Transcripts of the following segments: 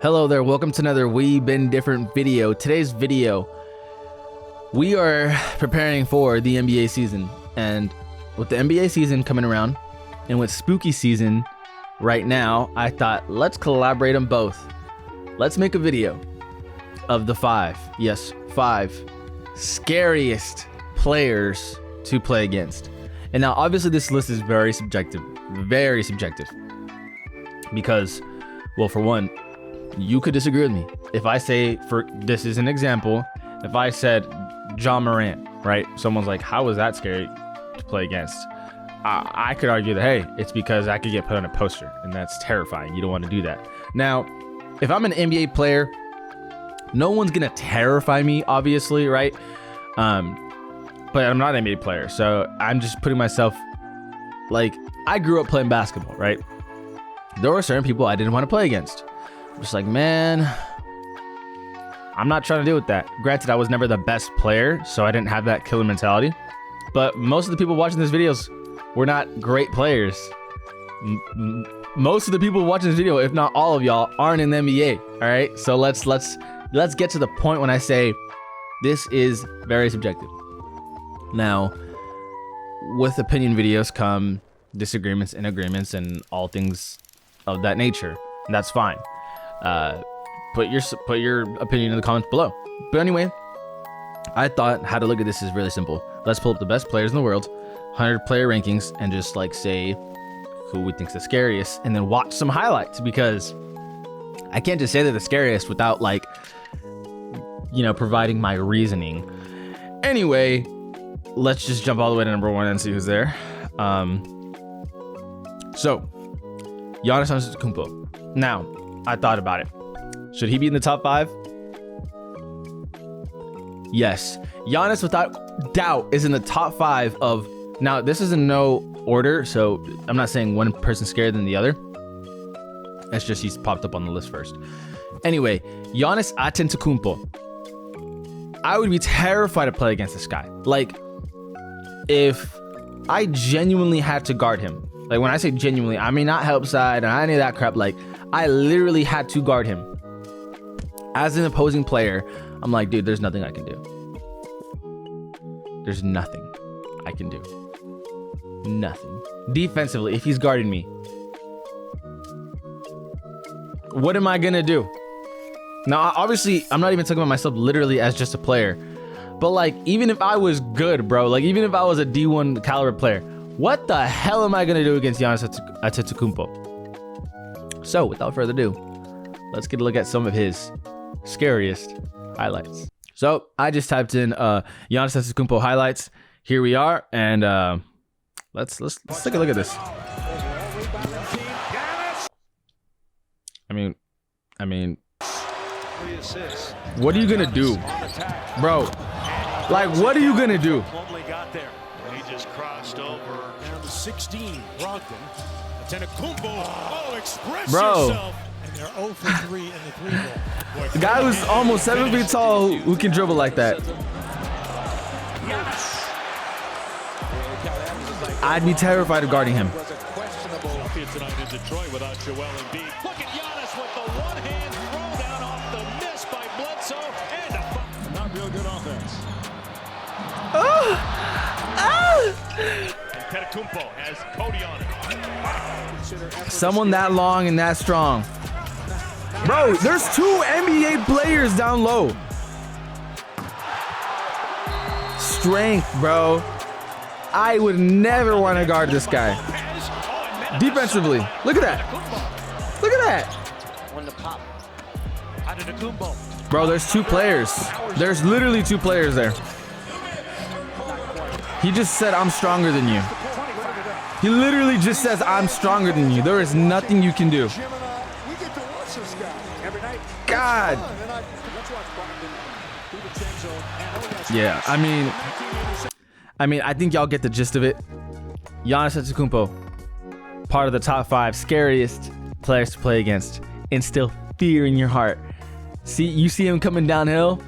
Hello there, welcome to another We Been Different video. Today's video, we are preparing for the NBA season, and with the NBA season coming around and with spooky season right now, I thought let's collaborate them both. Let's make a video of the five scariest players to play against. And now obviously this list is very subjective because, well, for one, you could disagree with me. If I say, for this is an example, if I said John Morant, right? Someone's like, how is that scary to play against? I could argue that, hey, it's because I could get put on a poster and that's terrifying. You don't want to do that. Now, if I'm an NBA player, no one's gonna terrify me, obviously, right? But I'm not an NBA player, so I'm just putting myself, like, I grew up playing basketball, right? There were certain people I didn't want to play against. I'm just like, man, I'm not trying to deal with that. Granted, I was never the best player, so I didn't have that killer mentality. But most of the people watching these videos were not great players. Most of the people watching this video, if not all of y'all, aren't in the NBA. All right, so let's get to the point when I say this is very subjective. Now, with opinion videos come disagreements and agreements and all things of that nature, and that's fine. Put your opinion in the comments below. But anyway, I thought how to look at this is really simple. Let's pull up the best players in the world, 100 player rankings, and just like say who we think's the scariest, and then watch some highlights, because I can't just say they're the scariest without, like, you know, providing my reasoning. Anyway, let's just jump all the way to number one and see who's there. So Giannis Antetokounmpo. Now, I thought about it. Should he be in the top 5? Yes. Giannis, without doubt, is in the top 5 of... Now, this is in no order, so I'm not saying one person's scarier than the other. It's just he's popped up on the list first. Anyway, Giannis Antetokounmpo. I would be terrified to play against this guy. Like, if I genuinely had to guard him. Like, when I say genuinely, I mean not help side and any of that crap. Like, I literally had to guard him. As an opposing player, I'm like, dude, there's nothing I can do. There's nothing I can do. Nothing. Defensively, if he's guarding me, what am I gonna do? Now, obviously, I'm not even talking about myself literally as just a player. But, like, even if I was good, bro, like, even if I was a D1 caliber player, what the hell am I gonna do against Giannis Antetokounmpo? So, without further ado, let's get a look at some of his scariest highlights. So, I just typed in Giannis Antetokounmpo highlights. Here we are, and let's take a look at this. I mean, what are you gonna do, bro? Like, what are you gonna do? He just crossed over. Down to 16, Brogdon. Antetokounmpo. Oh, express yourself. And they're 0 for 3 in the 3-ball. The guy was almost 7 feet tall who can dribble like that. I'd be terrified of guarding him. Tonight in Detroit without Joel Embiid. Look at Giannis with the one-hand throwdown off the miss by Bledsoe, and a not real good offense. Antetokounmpo has Cody on it. Someone that long and that strong. Bro, there's 2 NBA players down low. Strength, bro. I would never want to guard this guy. Defensively, look at that. Look at that. Bro, there's 2 players. There's literally 2 players there. He just said, I'm stronger than you. He literally just says, I'm stronger than you. There is nothing you can do. God. Yeah, I mean, I think y'all get the gist of it. Giannis Antetokounmpo, part of the top 5 scariest players to play against. Instill fear in your heart. You see him coming downhill?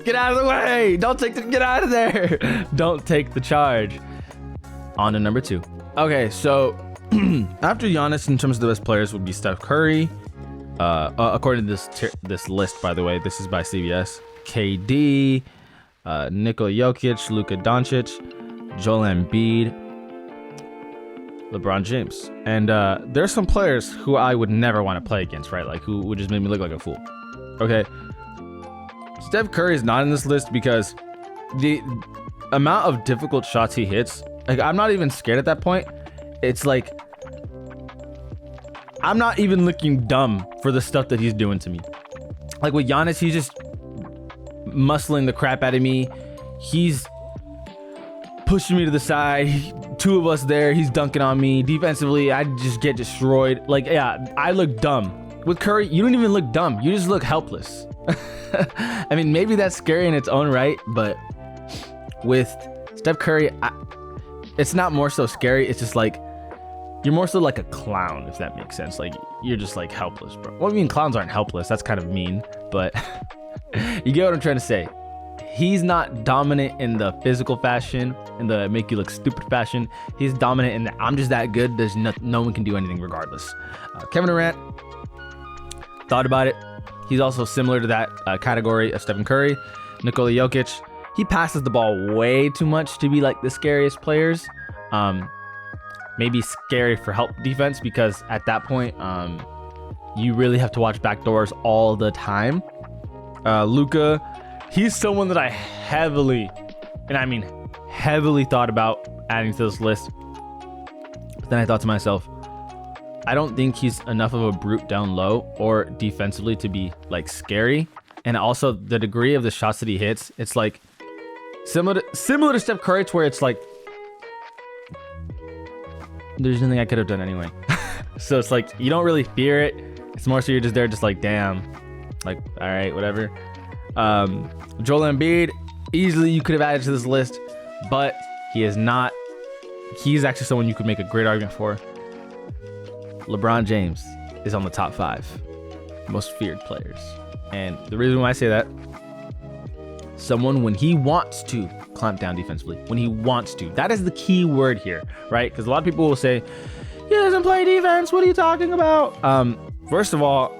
Get out of the way! Get out of there! Don't take the charge. On to number 2. Okay, so after Giannis, in terms of the best players, would be Steph Curry, According to this list, by the way, this is by CBS. KD, Nikola Jokic, Luka Doncic, Joel Embiid, LeBron James. And there's some players who I would never want to play against, right? Like, who would just make me look like a fool. Okay. Steph Curry is not in this list because the amount of difficult shots he hits, like, I'm not even scared at that point. It's like, I'm not even looking dumb for the stuff that he's doing to me. Like with Giannis, he's just muscling the crap out of me. He's pushing me to the side. Two of us there. He's dunking on me. Defensively, I just get destroyed. Like, yeah, I look dumb. With Curry, you don't even look dumb. You just look helpless. I mean, maybe that's scary in its own right, but with Steph Curry, it's not more so scary. It's just like, you're more so like a clown, if that makes sense. Like, you're just like helpless, bro. Well, I mean, clowns aren't helpless. That's kind of mean, but you get what I'm trying to say. He's not dominant in the physical fashion, in the make you look stupid fashion. He's dominant in the I'm just that good. There's no one can do anything regardless. Kevin Durant, thought about it. He's also similar to that category of Stephen Curry. Nikola Jokic, he passes the ball way too much to be like the scariest players. Maybe scary for help defense because at that point, you really have to watch backdoors all the time. Luka, he's someone that I heavily, and I mean heavily, thought about adding to this list. But then I thought to myself, I don't think he's enough of a brute down low or defensively to be like scary. And also the degree of the shots that he hits, it's like similar to Steph Curry, to where it's like, there's nothing I could have done anyway. So it's like, you don't really fear it. It's more so you're just there just like, damn, like, all right, whatever. Joel Embiid, easily you could have added to this list, but he is not. He's actually someone you could make a great argument for. LeBron James is on the top 5 most feared players. And the reason why I say that, someone when he wants to clamp down defensively, when he wants to, that is the key word here, right? Because a lot of people will say, he doesn't play defense, what are you talking about? First of all,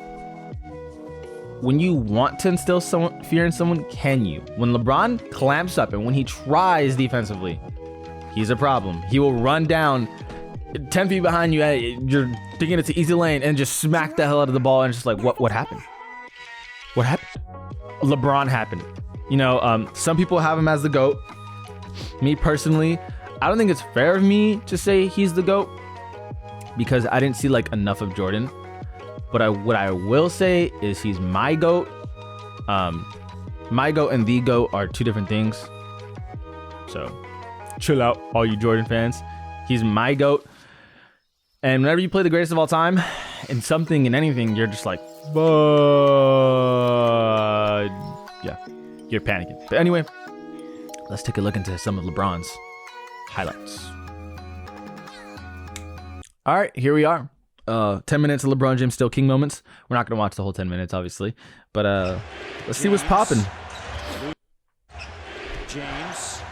when you want to instill fear in someone, can you? When LeBron clamps up and when he tries defensively, he's a problem. He will run down 10 feet behind you, you're thinking it's an easy lane, and just smack the hell out of the ball, and it's just like, what happened? What happened? LeBron happened. You know, some people have him as the GOAT. Me personally, I don't think it's fair of me to say he's the GOAT because I didn't see like enough of Jordan. But what I will say is he's my GOAT. My GOAT and the GOAT are two different things. So chill out, all you Jordan fans. He's my GOAT. And whenever you play the greatest of all time in something, in anything, you're just like, but yeah, you're panicking. But anyway, let's take a look into some of LeBron's highlights. All right, here we are. 10 minutes of LeBron James still king moments. We're not going to watch the whole 10 minutes, obviously. But let's see what's popping. James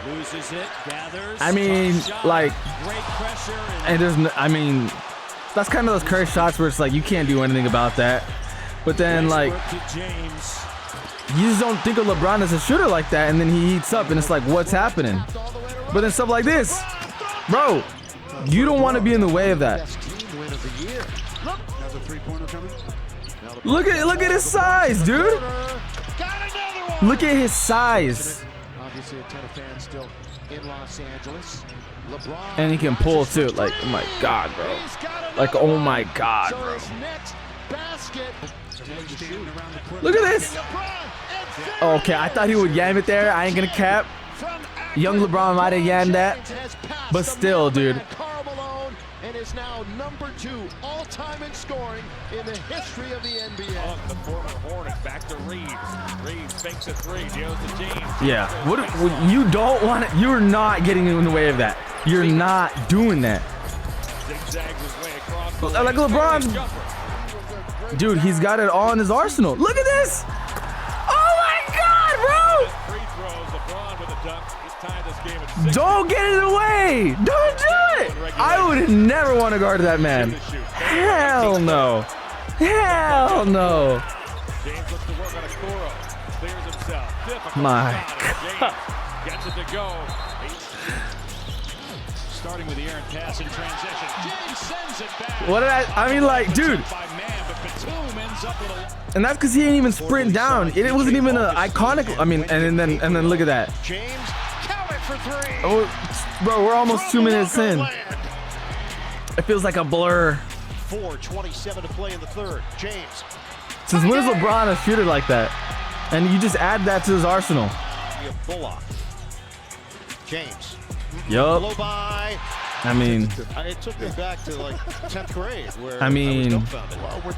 loses it, gathers. I mean, like, great pressure, and there's, I mean, that's kind of those Curry shots where it's like you can't do anything about that. But then, like, James. you just don't think of LeBron as a shooter like that, and then he heats up, and it's like, what's happening? But then stuff like this, bro, you don't want to be in the way of that. Look at his size, dude. Look at his size. Obviously, a ton of fans still in Los Angeles. LeBron, and he can pull too. Like, oh my god, bro. Like, oh my god, bro. Look at this. Okay, I thought he would yam it there. I ain't gonna cap. Young LeBron might have yammed that, but still, dude. And is now number 2 all-time in scoring in the history of the NBA. The former Hornet back to Reeves. Reeves fakes a 3, deals to James. Yeah, what you don't want it. You're not getting in the way of that. You're not doing that. Zigzags his way across the like LeBron, dude, he's got it all in his arsenal. Look at this. Oh my god, bro. Free throws, LeBron with a dunk. He's tied this game at 6. Don't get in the way. Don't do it. I would never want to guard that man. Hell no. Hell no. James looks to work on a Kuro. Clears himself. Difficult My shot. God. James gets it to go. Starting with the errant pass in transition. James sends it back. What did I mean, like, dude. By man, but Batum ends up with a... And that's because he didn't even sprint down. It wasn't even an iconic. I mean, and then look at that. James, count it for three. Oh, bro, we're almost 2 minutes in. It feels like a blur. 4:27 to play in the third. James. Since when is LeBron a shooter like that? And you just add that to his arsenal. Bullock. James. Yup. Blow by. I mean, It took me back to like 10th grade. Where I mean,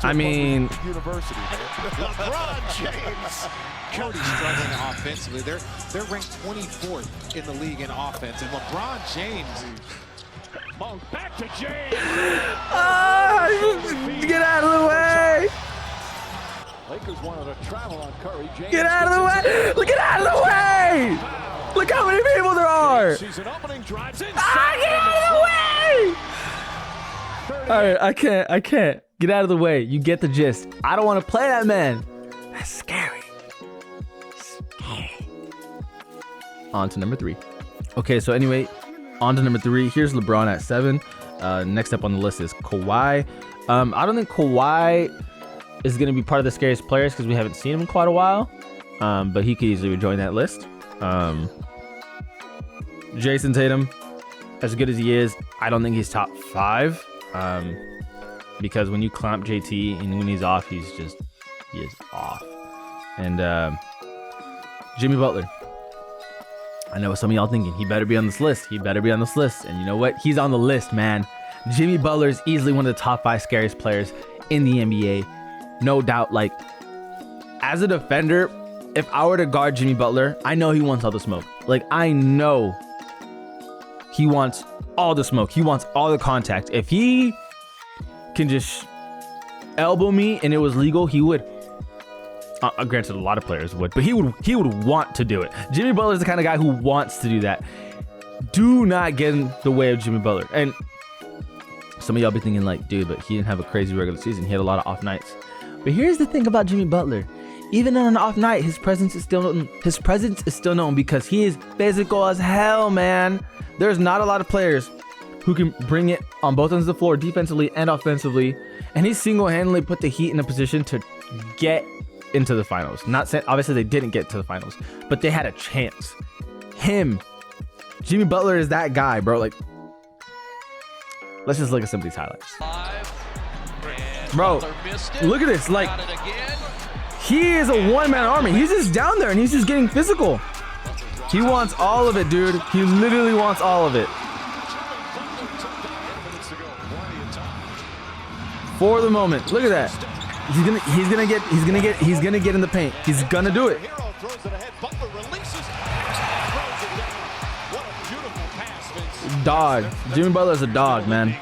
I university. LeBron James. Cody's struggling offensively. They're ranked 24th in the league in offense, and LeBron James. Back to James. Get out of the way. Lakers wanted to travel on Curry. James Get out of the way. Look, get out of the way. Look how many people there are. sees an opening, drives in. Get out of the way. All right, I can't. Get out of the way. You get the gist. I don't want to play that man. That's scary. On to number 3. Okay, so anyway, on to number 3. Here's LeBron at 7. Next up on the list is Kawhi. I don't think Kawhi is going to be part of the scariest players because we haven't seen him in quite a while. But he could easily join that list. Jason Tatum, as good as he is, I don't think he's top 5. Because when you clamp JT and when he's off, he is off. And Jimmy Butler. I know what some of y'all thinking. He better be on this list. He better be on this list. And you know what? He's on the list, man. Jimmy Butler is easily one of the top 5 scariest players in the NBA. No doubt. Like, as a defender, if I were to guard Jimmy Butler, I know he wants all the smoke. Like, I know he wants all the smoke. He wants all the contact. If he can just elbow me and it was legal, he would. Granted, a lot of players would, but he would want to do it. Jimmy Butler is the kind of guy who wants to do that. Do not get in the way of Jimmy Butler. And some of y'all be thinking like, dude, but he didn't have a crazy regular season. He had a lot of off nights. But here's the thing about Jimmy Butler. Even on an off night, his presence is still known because he is physical as hell, man. There's not a lot of players who can bring it on both ends of the floor, defensively and offensively. And he single-handedly put the Heat in a position to get into the finals. Not saying obviously they didn't get to the finals, but they had a chance. Jimmy Butler is that guy, bro. Like, let's just look at some of these highlights. Bro, look at this. Like, he is a one-man army. He's just down there and he's just getting physical. He wants all of it, dude. He literally wants all of it. For the moment. Look at that. He's gonna get in the paint. He's gonna do it. Dog. Jimmy Butler's a dog, man.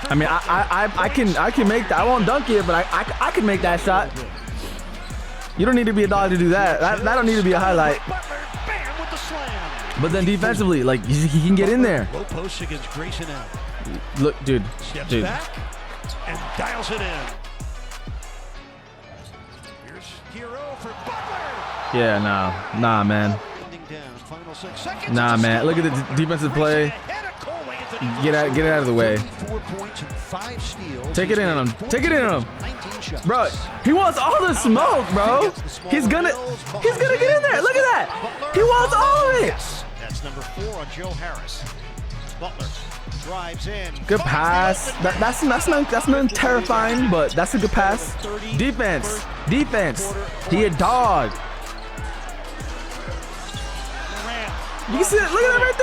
I mean, I can make that. I won't dunk it, but I can make that shot. You don't need to be a dog to do that. That don't need to be a highlight. But then defensively, like, he can get in there. Low post against Grayson Allen. Look, dude. Steps Dude. back and dials it in. Here's Hero for Butler. Yeah, nah, man. Nah, man. Look at the defensive play. Get out of the way. 4 points and 5 steals. Take it in on him. Take it in on him. 19 shots. Bro, he wants all the smoke, bro. He's gonna get in there. Look at that. He wants all of it. That's number 4 on Joe Harris. Butler drives in. Good pass. That's not terrifying, but that's a good pass. Defense. He a dog. You can see it. Look at that right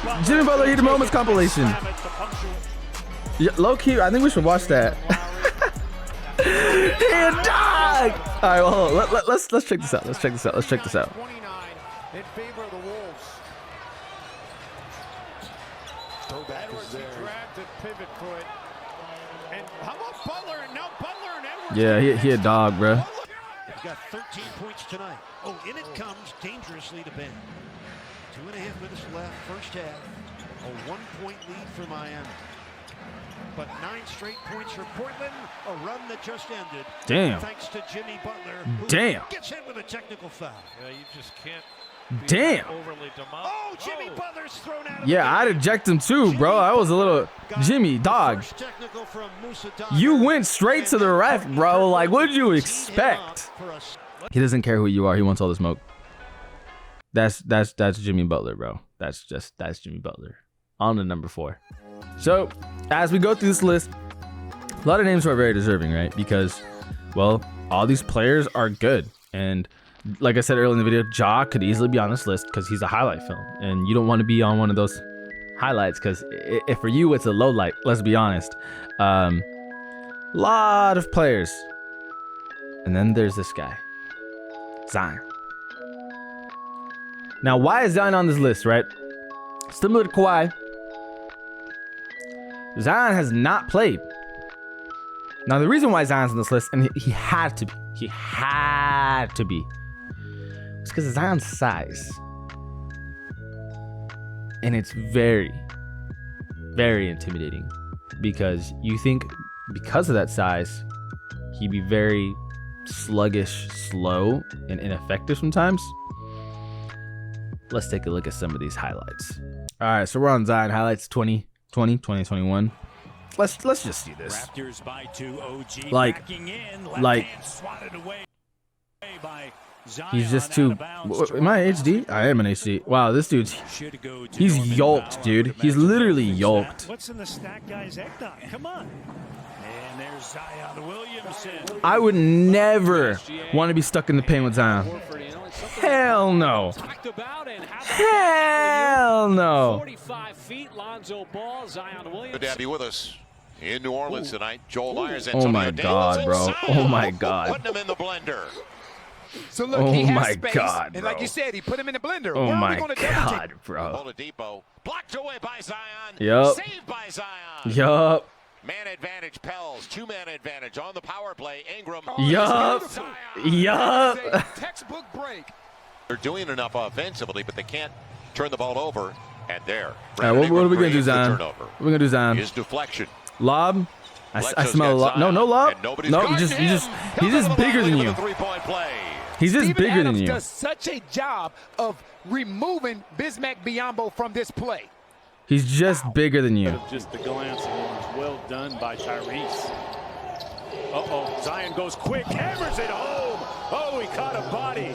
there. Jimmy Butler Heat of Moments compilation. Yeah, low key, I think we should watch that. He a dog. All right, well, hold on. Let's check this out. Let's check this out. 29 in favor of the Wolves. Throwback is there. Grabbed at pivot foot. And how about Butler? And now Butler and Edwards. Yeah, he a dog, bro. He's got 13 points tonight. Oh, in it comes dangerously to Ben. 2.5 minutes left, first half. A 1-point lead for Miami. But 9 straight points for Portland, a run that just ended. Damn. Thanks to Jimmy Butler, who Damn. gets hit with a technical foul. Yeah, you just can't. Damn. Overly Oh, Jimmy Butler's thrown out of Yeah, the I'd game. eject him too, bro. I was a little Jimmy, dog. First technical from Musa Dagher. You went straight to the ref, bro. Like, what did you expect? He doesn't care who you are. He wants all the smoke. That's Jimmy Butler, bro. That's Jimmy Butler. On to number 4. So, as we go through this list, a lot of names are very deserving, right? Because, well, all these players are good. And like I said earlier in the video, Ja could easily be on this list because he's a highlight film. And you don't want to be on one of those highlights because if for you, it's a low light. Let's be honest. Lot of players. And then there's this guy, Zion. Now, why is Zion on this list, right? Similar to Kawhi, Zion has not played. Now, the reason why Zion's on this list, and he had to be, it's because of Zion's size. And it's very, very intimidating because you think because of that size, he'd be very sluggish, slow, and ineffective sometimes. Let's take a look at some of these highlights. All right, so we're on Zion highlights 2020, 2021. Let's just see this. Raptors by 2, OG Like, backing in, like, hand swatted away by Zion he's just out too. of bounds. Am I HD? I am an HD. Wow, this dude's. Should go to He's Norman yoked, Powell. dude. He's literally yoked. What's in the stack guy's eggnog? Come on. And there's Zion Williamson. I would never want to be stuck in the paint with Zion. Hell no. Hell no. 45 feet, Lonzo Ball, Zion Williamson. Good to have you with us in New Orleans tonight. Joel Myers, Oh my Antonio God, Davis, bro. and Oh Zion. my God. Putting him in the blender. So look, Oh he has my space, God, and like bro. you said, he put him in the blender. Oh Where are my we going to double team? God, bro. Oladipo blocked away by Zion. Yup. Saved by Zion. Yup. Man advantage, Pels. 2-man advantage on the power play. Ingram. Yup. Yup. Textbook break. They're doing enough offensively, but they can't turn the ball over. And there. All right, what are we gonna do, creates the Zion? turnover. What are we gonna do, Zion? His deflection. Lob. I Bledsoe's smell a got lob. No, Zion, no lob. and nobody's No, guarding he's him. just bigger than With you. a three-point play. He's just Steven bigger than Adams you. does such a job of removing Bismack Biyombo from this play. He's just bigger than you. Just the glance was well done by Tyrese. Uh-oh, Zion goes quick, hammers it home. Oh, he caught a body.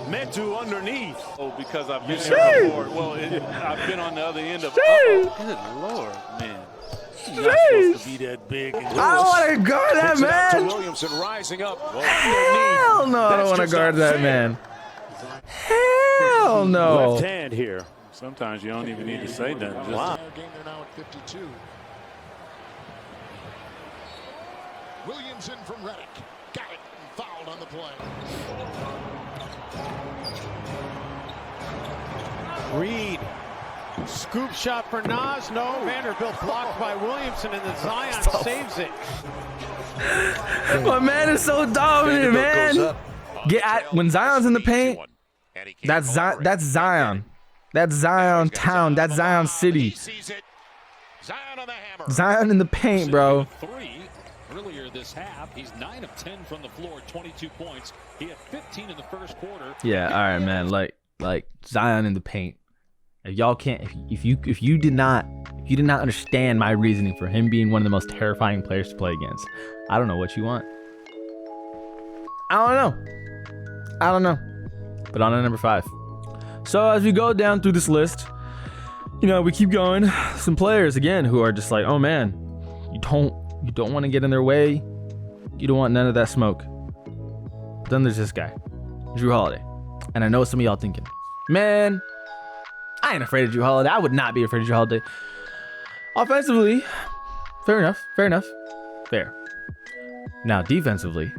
Meant to underneath. Oh, because I've been there before. Well, I've been on the other end of. Uh-oh. Good Lord, man. He's not supposed to be that big. I don't want to guard that man. Williamson rising up. Hell no, I don't want to guard that man. Hell no. Left hand here. Sometimes you don't even need to say nothing. Just Wow. Game they're now at 52. Williamson from Reddick. Got it. And fouled on the play. Reed. Scoop shot for Nas. No. Vanderbilt blocked by Williamson, and then Zion saves it. My man is so dominant, man. Get at when Zion's in the paint. That's Zion. That's Zion. That's Zion town. That's Zion city. Zion on the hammer. Zion in the paint, bro. 3 earlier this half. He's 9 of 10 from the floor, 22 points. He had 15 in the first quarter. Yeah, all right, man. Like Zion in the paint. If y'all can't, if you did not understand my reasoning for him being one of the most terrifying players to play against, I don't know what you want. I don't know. But on to number 5. So as we go down through this list, you know, we keep going. Some players again who are just like, oh man, you don't want to get in their way. You don't want none of that smoke. Then there's this guy, Drew Holiday. And I know some of y'all thinking, man, I ain't afraid of Drew Holiday. I would not be afraid of Drew Holiday. Offensively, fair enough. Fair. Now, defensively,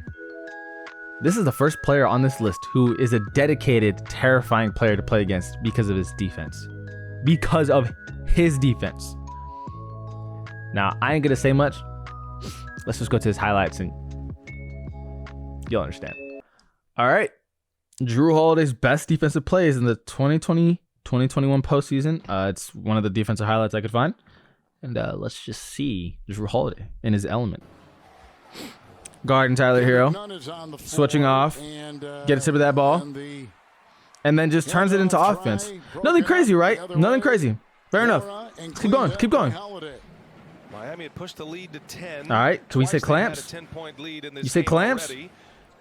this is the first player on this list who is a dedicated, terrifying player to play against because of his defense. Because of his defense. Now, I ain't going to say much. Let's just go to his highlights and you'll understand. All right. Drew Holiday's best defensive plays in the 2020-2021 postseason. It's one of the defensive highlights I could find. And let's just see Drew Holiday in his element. Guarding Tyler Hero. Switching off. Get a tip of that ball. And then just turns it into offense. Nothing crazy, right? Nothing crazy. Fair enough. Keep going. Keep going. Miami had pushed the lead to 10. All right. Can we say clamps? You say clamps?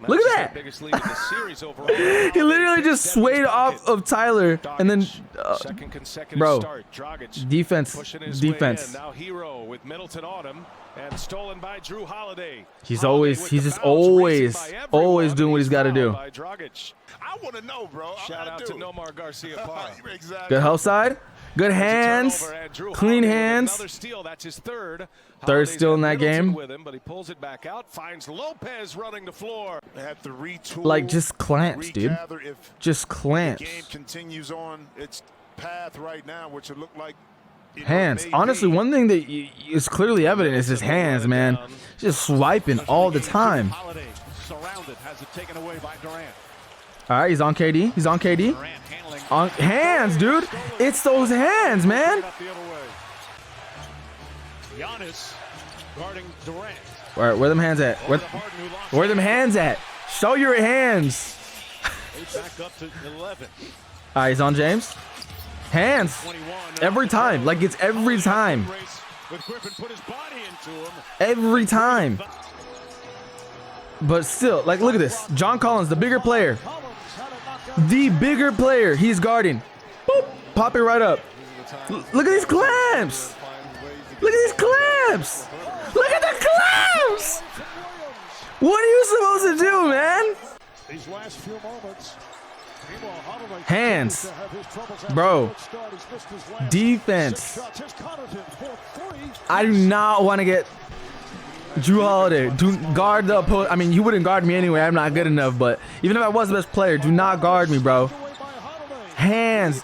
Look at that. He literally just swayed off of Tyler. And then, bro, defense. Now Hero with Middleton on him and stolen by Drew Holiday. He's just always doing what he's got to do. I want to know, bro. Shout out to Nomar Garcia. Exactly. Good help side. Good hands. Clean hands. Another steal. That's his third. Third steal in that game. With him, but he pulls it back out. Finds Lopez running the floor. Like just clamps, dude. Just clamps. Game continues on its path right now, which it looked like. Hands. Honestly, one thing that is clearly evident is his hands, man. Just swiping all the time. Surrounded, has it taken away by Durant. All right, he's on KD. He's on KD. On hands, dude. It's those hands, man. Giannis guarding Durant. Where them hands at? Where them hands at? Show your hands. Back up to 11. All right, he's on James. Hands. Every time. Like, it's every time. Every time. But still, like, look at this. John Collins, the bigger player. The bigger player. He's guarding. Boop. Pop it right up. Look at these clamps. Look at these clamps. Look at the clamps. What are you supposed to do, man? These last few moments. Hands. Bro. Defense. I do not want to get Drew Holiday. Do guard the opponent. I mean, you wouldn't guard me anyway. I'm not good enough. But even if I was the best player, do not guard me, bro. Hands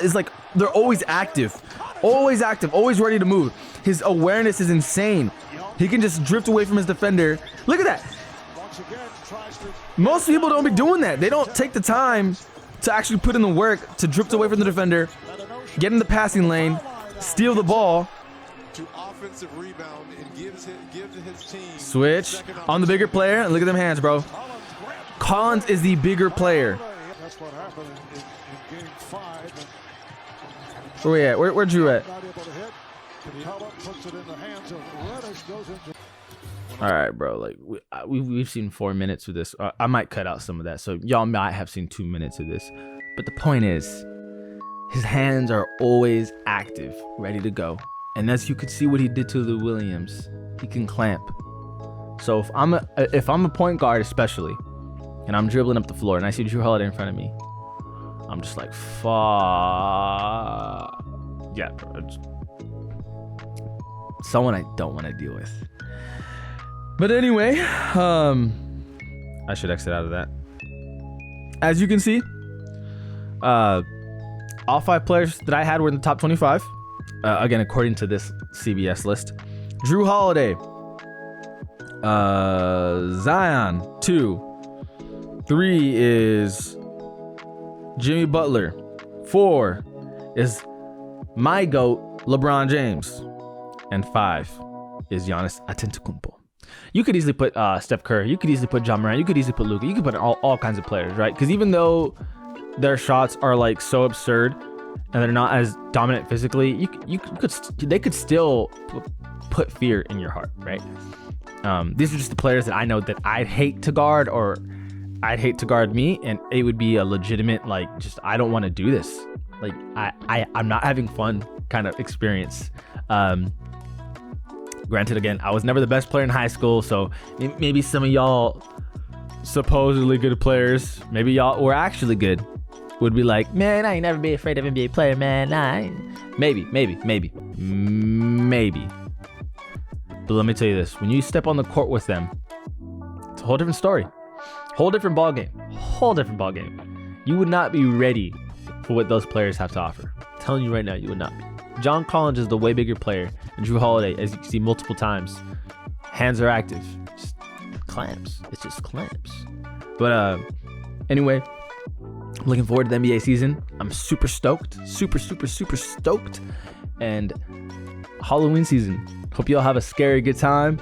is like they're always active. Always active. Always ready to move. His awareness is insane. He can just drift away from his defender. Look at that. Most people don't be doing that. They don't take the time to actually put in the work to drift away from the defender, get in the passing lane, steal the ball. To offensive rebound and gives his team. Switch on the bigger player. And look at them hands, bro. Collins is the bigger player. That's what happened in game 5. Where we at? Where Drew at? All right, bro. Like we've seen 4 minutes of this. I might cut out some of that, so y'all might have seen 2 minutes of this. But the point is, his hands are always active, ready to go. And as you could see what he did to Lou Williams, he can clamp. So if I'm a point guard, especially, and I'm dribbling up the floor and I see Drew Holiday in front of me, I'm just like, fuck. Yeah, bro. Someone I don't want to deal with. But anyway, I should exit out of that. As you can see, all 5 players that I had were in the top 25. Again, according to this CBS list. Drew Holiday. Zion, 2. 3 is Jimmy Butler. 4 is my GOAT, LeBron James. And 5 is Giannis Antetokounmpo. You could easily put Steph Curry. You could easily put John Morant. You could easily put Luka. You could put all kinds of players, right? Because even though their shots are like so absurd and they're not as dominant physically, they could still put fear in your heart, right? These are just the players that I know that I'd hate to guard, or I'd hate to guard me, and it would be a legitimate like, just I don't want to do this. Like I'm not having fun kind of experience. Granted, again, I was never the best player in high school, so maybe some of y'all supposedly good players, maybe y'all were actually good, would be like, man, I ain't never be afraid of NBA player, man. Nah, maybe. But let me tell you this, when you step on the court with them, it's a whole different story. Whole different ball game. You would not be ready for what those players have to offer. I'm telling you right now, you would not be. John Collins is the way bigger player, and Drew Holiday, as you can see multiple times, hands are active. Just clamps. It's just clamps. But anyway, I'm looking forward to the NBA season. I'm super stoked. Super stoked. And Halloween season. Hope you all have a scary good time.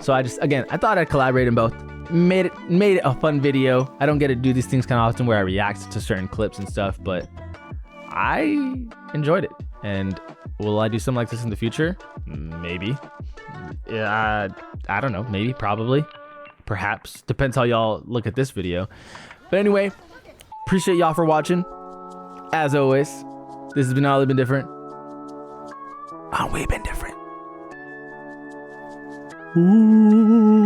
So I thought I'd collaborate in both. Made it a fun video. I don't get to do these things kind of often where I react to certain clips and stuff, but I enjoyed it. And will I do something like this in the future? Maybe. I don't know. Maybe, probably, perhaps. Depends how y'all look at this video. But anyway, appreciate y'all for watching. As always, this has been All Been Different. We've been different. Ooh.